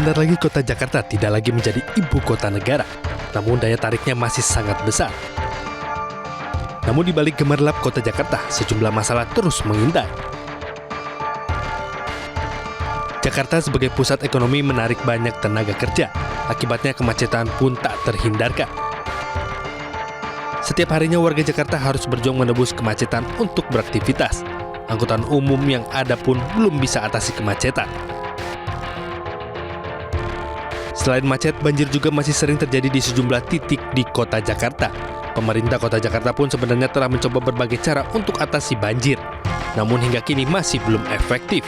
Sebentar lagi kota Jakarta tidak lagi menjadi ibu kota negara, namun daya tariknya masih sangat besar. Namun di balik gemerlap kota Jakarta, sejumlah masalah terus mengintai. Jakarta sebagai pusat ekonomi menarik banyak tenaga kerja, akibatnya kemacetan pun tak terhindarkan. Setiap harinya warga Jakarta harus berjuang menebus kemacetan untuk beraktivitas. Angkutan umum yang ada pun belum bisa atasi kemacetan. Selain macet, banjir juga masih sering terjadi di sejumlah titik di kota Jakarta. Pemerintah kota Jakarta pun sebenarnya telah mencoba berbagai cara untuk atasi banjir. Namun hingga kini masih belum efektif.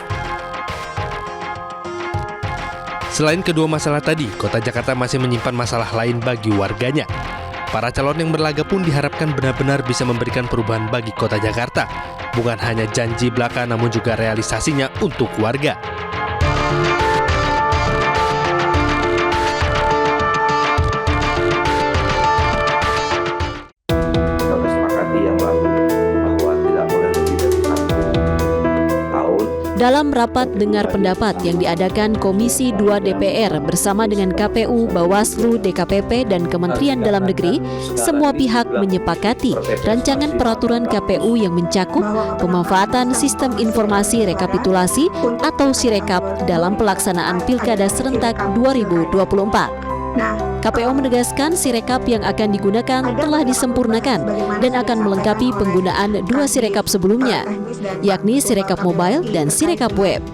Selain kedua masalah tadi, kota Jakarta masih menyimpan masalah lain bagi warganya. Para calon yang berlaga pun diharapkan benar-benar bisa memberikan perubahan bagi kota Jakarta. Bukan hanya janji belaka namun juga realisasinya untuk warga. Dalam rapat dengar pendapat yang diadakan Komisi 2 DPR bersama dengan KPU, Bawaslu, DKPP, dan Kementerian Dalam Negeri, semua pihak menyepakati rancangan peraturan KPU yang mencakup pemanfaatan sistem informasi rekapitulasi atau Sirekap dalam pelaksanaan Pilkada Serentak 2024. KPU menegaskan Sirekap yang akan digunakan telah disempurnakan dan akan melengkapi penggunaan dua Sirekap sebelumnya, yakni Sirekap Mobile dan Sirekap Web.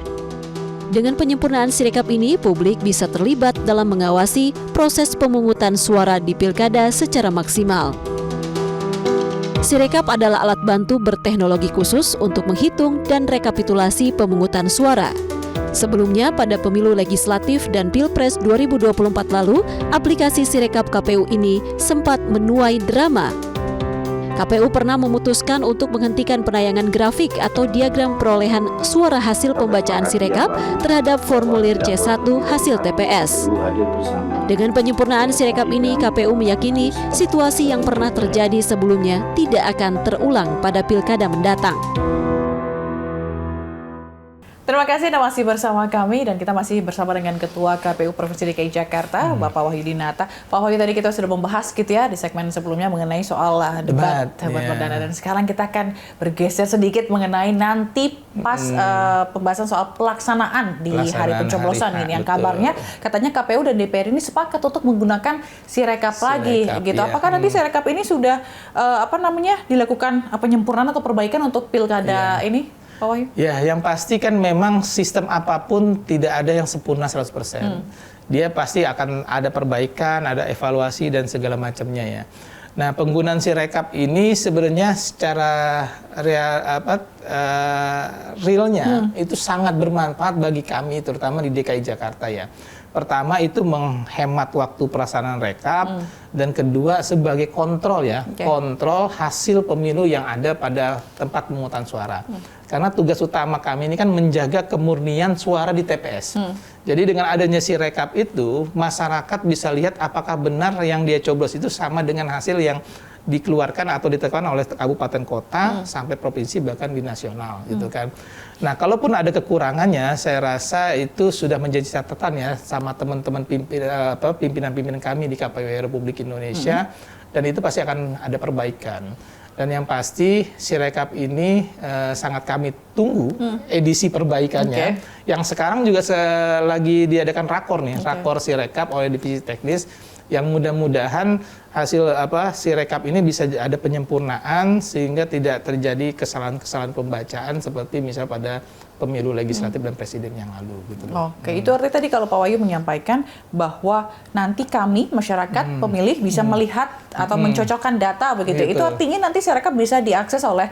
Dengan penyempurnaan Sirekap ini, publik bisa terlibat dalam mengawasi proses pemungutan suara di Pilkada secara maksimal. Sirekap adalah alat bantu berteknologi khusus untuk menghitung dan rekapitulasi pemungutan suara. Sebelumnya, pada pemilu legislatif dan Pilpres 2024 lalu, aplikasi Sirekap KPU ini sempat menuai drama. KPU pernah memutuskan untuk menghentikan penayangan grafik atau diagram perolehan suara hasil pembacaan Sirekap terhadap formulir C1 hasil TPS. Dengan penyempurnaan Sirekap ini, KPU meyakini situasi yang pernah terjadi sebelumnya tidak akan terulang pada Pilkada mendatang. Terima kasih Anda masih bersama kami dan kita masih bersama dengan Ketua KPU Provinsi DKI Jakarta, Bapak Wahyu Dinata. Pak Wahyu, tadi kita sudah membahas gitu ya di segmen sebelumnya mengenai soal debat perdana, dan sekarang kita akan bergeser sedikit mengenai nanti pas pembahasan soal pelaksanaan di hari pencoblosan ini. Yang kabarnya katanya KPU dan DPR ini sepakat untuk menggunakan Sirekap lagi gitu. Apakah nanti Sirekap ini sudah dilakukan penyempurnaan atau perbaikan untuk Pilkada ini? Ya, yang pasti kan memang sistem apapun tidak ada yang sempurna 100%. Dia pasti akan ada perbaikan, ada evaluasi dan segala macamnya ya. Nah, penggunaan Sirekap ini sebenarnya secara realnya itu sangat bermanfaat bagi kami terutama di DKI Jakarta ya. Pertama itu menghemat waktu pelaksanaan rekap dan kedua sebagai kontrol ya, kontrol hasil pemilu yang ada pada tempat pemungutan suara. Karena tugas utama kami ini kan menjaga kemurnian suara di TPS. Jadi dengan adanya Sirekap itu, masyarakat bisa lihat apakah benar yang dia coblos itu sama dengan hasil yang dikeluarkan atau ditekan oleh kabupaten kota sampai provinsi bahkan di nasional gitu kan. Nah, kalaupun ada kekurangannya, saya rasa itu sudah menjadi catatan ya sama teman-teman pimpinan-pimpinan kami di KPU Republik Indonesia dan itu pasti akan ada perbaikan. Dan yang pasti Sirekap ini sangat kami tunggu edisi perbaikannya. Yang sekarang juga lagi diadakan rakor nih, rakor Sirekap oleh divisi teknis yang mudah-mudahan hasil Sirekap ini bisa ada penyempurnaan sehingga tidak terjadi kesalahan-kesalahan pembacaan seperti misal pada pemilu legislatif dan presiden yang lalu gitu. Oke, itu artinya tadi kalau Pak Wahyu menyampaikan bahwa nanti kami masyarakat pemilih bisa melihat atau mencocokkan data begitu. Itu artinya nanti Sirekap bisa diakses oleh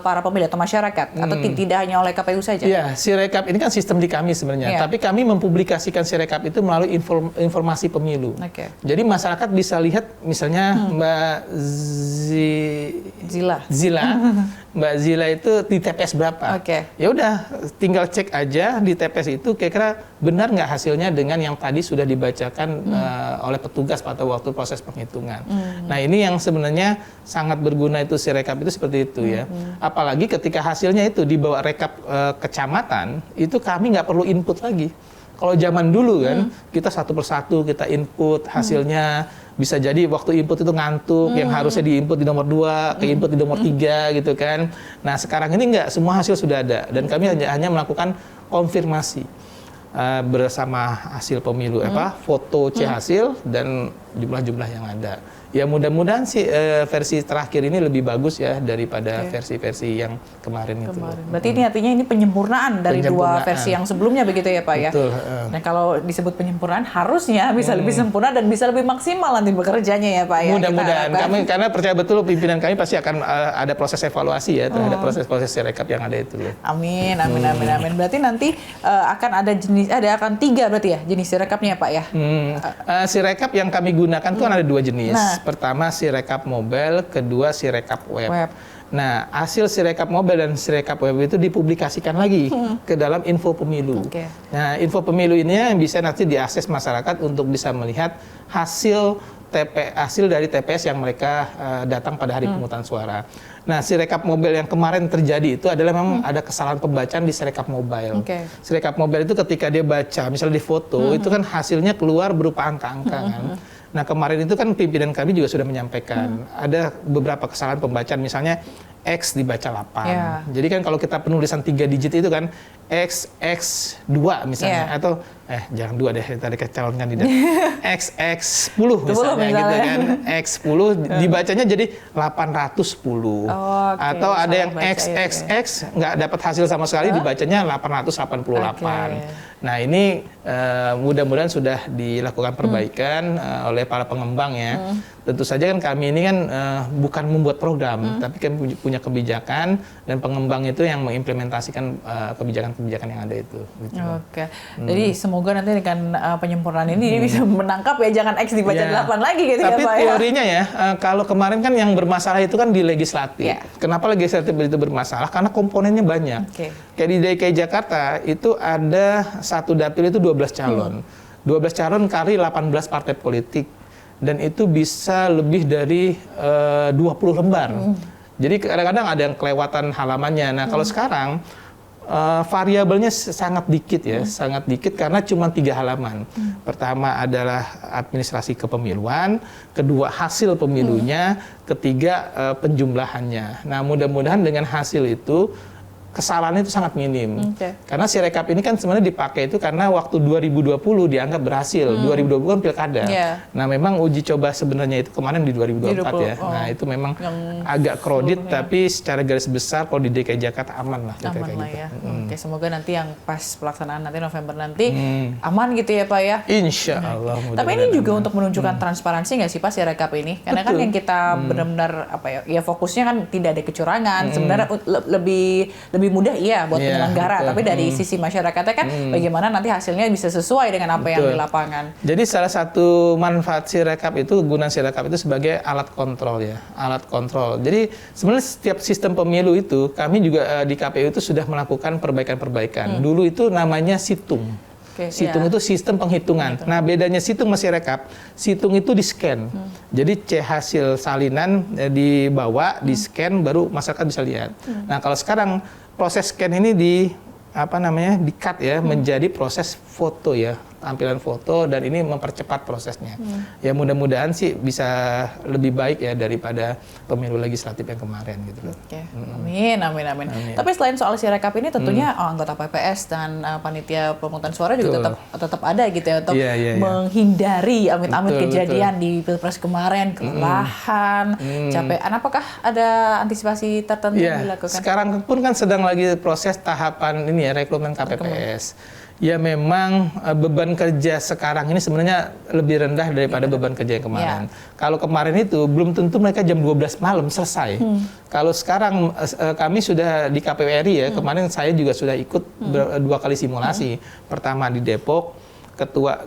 para pemilih atau masyarakat atau tidak hanya oleh KPU saja. Iya, Sirekap ini kan sistem di kami sebenarnya. Tapi kami mempublikasikan Sirekap itu melalui informasi pemilu. Jadi masyarakat bisa lihat misalnya Mbak Zila Mbak Zila itu di TPS berapa? Ya udah, tinggal cek aja di TPS itu kira-kira benar nggak hasilnya dengan yang tadi sudah dibacakan oleh petugas pada waktu proses penghitungan. Nah, ini yang sebenarnya sangat berguna itu Sirekap itu seperti itu ya. Apalagi ketika hasilnya itu dibawa rekap kecamatan, itu kami nggak perlu input lagi. Kalau zaman dulu kan, kita satu persatu kita input hasilnya. Bisa jadi waktu input itu ngantuk, yang harusnya diinput di nomor 2, ke input di nomor 3 gitu kan. Nah sekarang ini enggak, semua hasil sudah ada. Dan kami hanya melakukan konfirmasi bersama hasil pemilu, foto C hasil dan jumlah-jumlah yang ada. Ya mudah-mudahan sih versi terakhir ini lebih bagus ya daripada versi-versi yang kemarin itu. Berarti ini artinya ini penyempurnaan dari dua versi yang sebelumnya begitu ya Pak ya? Betul. Nah kalau disebut penyempurnaan harusnya bisa lebih sempurna dan bisa lebih maksimal nanti bekerjanya ya Pak ya? Mudah-mudahan kami, karena percaya betul pimpinan kami pasti akan ada proses evaluasi ya terhadap proses-proses Sirekap yang ada itu. Amin. Berarti nanti akan ada akan 3 berarti ya jenis Sirekapnya Pak ya? Sirekap yang kami gunakan tuh ada 2 jenis. Pertama Sirekap mobile, kedua Sirekap web. Nah, hasil Sirekap mobile dan Sirekap web itu dipublikasikan lagi ke dalam info pemilu. Nah, info pemilu ini yang bisa nanti diakses masyarakat untuk bisa melihat hasil dari TPS yang mereka datang pada hari pemungutan suara. Nah, Sirekap mobile yang kemarin terjadi itu adalah memang ada kesalahan pembacaan di Sirekap mobile. Sirekap mobile itu ketika dia baca, misalnya di foto, itu kan hasilnya keluar berupa angka-angka kan. Nah, kemarin itu kan pimpinan kami juga sudah menyampaikan ada beberapa kesalahan pembacaan, misalnya X dibaca 8. Jadi kan kalau kita penulisan 3 digit itu kan XX2 misalnya, atau jangan 2 deh, tadi calon kandidat. XX10 misalnya gitu kan. X10 dibacanya jadi 810. Atau ada yang XXX nggak dapat hasil sama sekali, dibacanya 888. Nah, ini mudah-mudahan sudah dilakukan perbaikan oleh para pengembang ya. Tentu saja kan kami ini kan bukan membuat program, tapi kami punya kebijakan dan pengembang itu yang mengimplementasikan kebijakan-kebijakan yang ada itu. Gitu. Jadi semoga nanti dengan penyempurnaan ini bisa menangkap ya, jangan X dibaca 8 lagi gitu tapi ya Pak. Tapi teorinya ya, kalau kemarin kan yang bermasalah itu kan di legislatif. Kenapa legislatif itu bermasalah? Karena komponennya banyak. Kayak di DKI Jakarta itu ada satu dapil itu 12 calon. 12 calon kali 18 partai politik. Dan itu bisa lebih dari 20 lembar. Jadi kadang-kadang ada yang kelewatan halamannya. Nah, kalau sekarang variabelnya sangat dikit ya, sangat dikit karena cuma 3 halaman. Pertama adalah administrasi kepemiluan, kedua hasil pemilunya, ketiga penjumlahannya. Nah, mudah-mudahan dengan hasil itu kesalahannya itu sangat minim. Karena Sirekap ini kan sebenarnya dipakai itu karena waktu 2020 dianggap berhasil. 2020 kan pilkada. Nah, memang uji coba sebenarnya itu kemarin di 2024 ya. Nah, itu memang agak kredit, tapi secara garis besar kalau di DKI Jakarta aman lah. Aman lah ya. Semoga nanti yang pas pelaksanaan nanti November nanti aman gitu ya Pak ya. Insya Allah. Tapi ini juga untuk menunjukkan transparansi nggak sih Pak Sirekap ini? Karena kan yang kita benar-benar ya fokusnya kan tidak ada kecurangan. Sebenarnya lebih mudah buat penyelenggara, tapi dari sisi masyarakatnya kan bagaimana nanti hasilnya bisa sesuai dengan apa yang di lapangan. Jadi salah satu manfaat Sirekap itu, gunaan Sirekap itu sebagai alat kontrol ya, alat kontrol. Jadi sebenarnya setiap sistem pemilu itu kami juga di KPU itu sudah melakukan perbaikan-perbaikan. Dulu itu namanya situng. Situng itu sistem penghitungan. Nah, bedanya situng sama Sirekap, situng itu di-scan. Jadi C hasil salinan dibawa, di-scan, baru masyarakat bisa lihat. Nah, kalau sekarang proses scan ini di-cut ya, menjadi proses foto ya, tampilan foto, dan ini mempercepat prosesnya. Ya mudah-mudahan sih bisa lebih baik ya daripada pemilu legislatif yang kemarin gitu loh. Amin. Tapi selain soal Sirekap ini tentunya anggota PPS dan panitia pemungutan suara juga tetap ada gitu ya untuk menghindari amit-amit kejadian di Pilpres kemarin, kelelahan, capean. Apakah ada antisipasi tertentu yang dilakukan? Sekarang pun kan sedang lagi proses tahapan ini ya, rekrutmen KPPS. Ya memang beban kerja sekarang ini sebenarnya lebih rendah daripada beban kerja yang kemarin. Kalau kemarin itu belum tentu mereka jam 12 malam selesai. Kalau sekarang kami sudah di KPU RI ya, kemarin saya juga sudah ikut 2 kali simulasi. Pertama di Depok,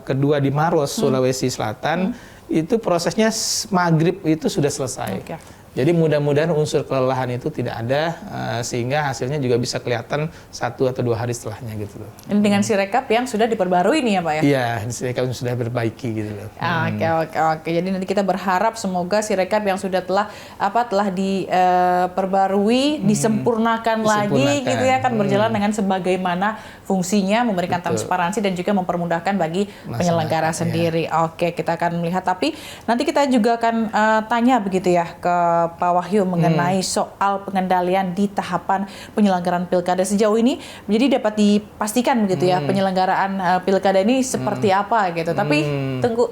kedua di Maros, Sulawesi Selatan. Itu prosesnya maghrib itu sudah selesai. Jadi mudah-mudahan unsur kelelahan itu tidak ada, sehingga hasilnya juga bisa kelihatan 1 atau 2 hari setelahnya gitu loh. Ini dengan Sirekap yang sudah diperbarui nih ya Pak ya? Iya, Sirekap sudah berbaiki gitu loh. Oke. Jadi nanti kita berharap semoga Sirekap yang sudah telah diperbarui, disempurnakan lagi gitu ya, akan berjalan dengan sebagaimana fungsinya, memberikan transparansi dan juga mempermudahkan bagi penyelenggara sendiri. Oke, kita akan melihat, tapi nanti kita juga akan tanya begitu ya ke Pak Wahyu mengenai soal pengendalian di tahapan penyelenggaraan pilkada sejauh ini. Jadi dapat dipastikan begitu ya penyelenggaraan pilkada ini seperti apa gitu. Tapi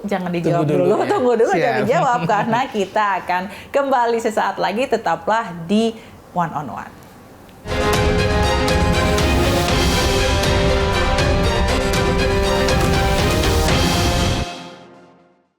jangan dijawab dulu. Tunggu dulu jangan dijawab karena kita akan kembali sesaat lagi. Tetaplah di One on One.